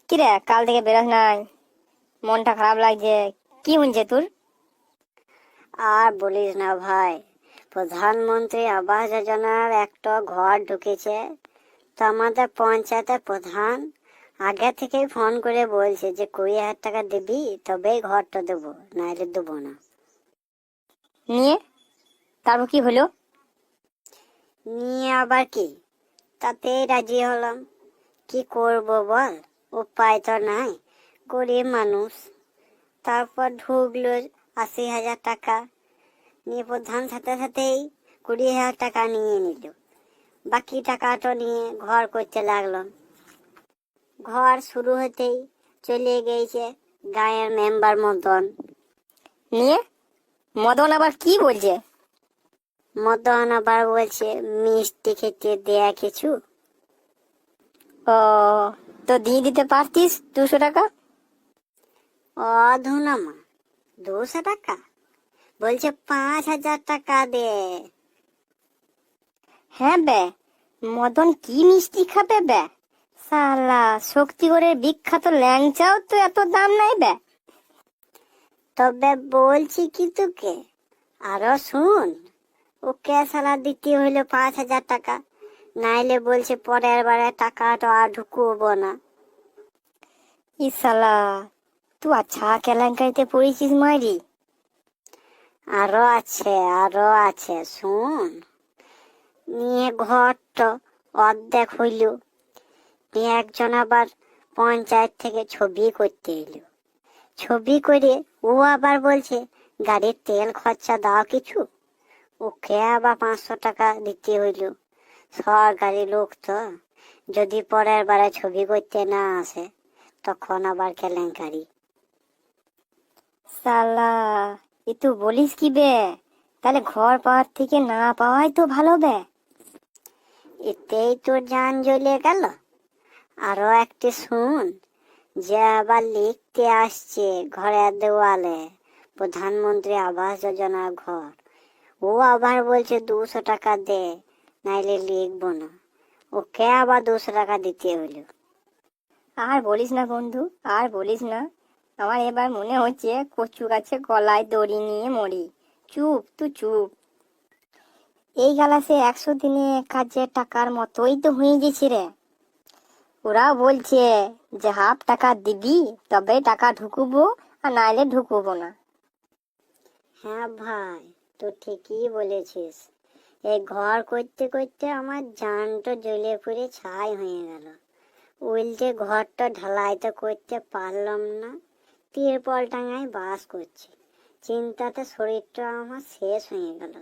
কিরে, কাল থেকে বেরোস নাই, মনটা খারাপ লাগছে। কি হয়েছে তোর? আর বলিস না ভাই, প্রধানমন্ত্রী আবাস যোজনার একটা ঘর ঢুকেছে। তো আমাদের পঞ্চায়েতের প্রধান আগে থেকেই ফোন করে বলছে যে 20,000 টাকা দিবি তবেই ঘরটা দেবো, নাইলে দেবো না। নিয়ে তারপর কি হলো? নিয়ে আবার কি, তাতেই রাজি হলাম। কি করব বল, উপায় তো নাই, গরিব মানুষ। তারপর ঢুকলো 80,000 টাকা নিয়ে, প্রধান সাথে সাথেই 20,000 টাকা নিয়ে নিল। বাকি টাকাটা নিয়ে ঘর করতে লাগলাম। ঘর শুরু হতেই চলে গেছে গাঁয়ের মেম্বার মদন। নিয়ে মদন আবার কি বলছে? মদন আবার বলছে মিষ্টি খেতে দেয়া কিছু। ও, তো দিয়ে দিতে পারতিস 200 টাকা। অধুনামা 200 টাকা, বলছে 5,000 টাকা দে। হ্যাঁ বে, মদন কি মিষ্টি খাবে বে? সালা শক্তিগড়ের বিখ্যাত ল্যাংচাও তো এত দাম নাই বে। তবে বলছি কি তোকে, আরো শুন, ওকে সালা দিতে হইলো 5,000 টাকা, নাইলে বলছে পরের বারে টাকাটা আর ঢুকবো না। ই সালা, তুই আচ্ছা কেলেঙ্কারিতে পড়েছিস মাইরি। আরো আছে, আরো আছে, শুন। নিয়ে ঘরটা অর্ধেক হইল, নিয়ে একজন আবার পঞ্চায়েত থেকে ছবি করতে এলো। ছবি করে ও আবার বলছে গাড়ির তেল খরচা দাও কিছু। ওকে আবার 500 টাকা দিতে হইল। সরকারি লোক তো, যদি পরের বারে ছবি করতে না আসে তখন আবার কেলেঙ্কারি। সালা, এ তুই বলিস কি বে? তাহলে ঘর পাওয়ার থেকে না পাওয়াই তো ভালো বে। এতেই তোর জান জ্বলে গেল। আরো একটি শুন, যে আবার লিখতে আসছে ঘরের দেওয়ালে প্রধানমন্ত্রী আবাস যোজনার ঘর, ও আবার বলছে 200 টাকা দে, নাইলে লিখবো না। ওকে আবার 200 টাকা দিতে হইলো। আর বলিস না বন্ধু, আর বলিস না। আমার এবার মনে হচ্ছে কচু গাছে গলায় দড়ি নিয়ে মরি। চুপ, তুই চুপ। এই গালাসে 100 দিনে কাজের টাকার মতোই তো হয়ে গেছে রে। ওরাও বলছে যে হাফ টাকা দিবি তবে টাকা ঢুকবো, আর নাইলে ঢুকবো না। হ্যাঁ ভাই, তো ঠিকই বলেছিস। এই ঘর করতে করতে আমার জানটা জ্বলে পুড়ে ছাই হয়ে গেল। উল্টে ঘরটা ঢালাই তো করতে পারলাম না, তিরপল টাঙায় বাস করছি। চিন্তাতে শরীরটা আমার শেষ হয়ে গেল।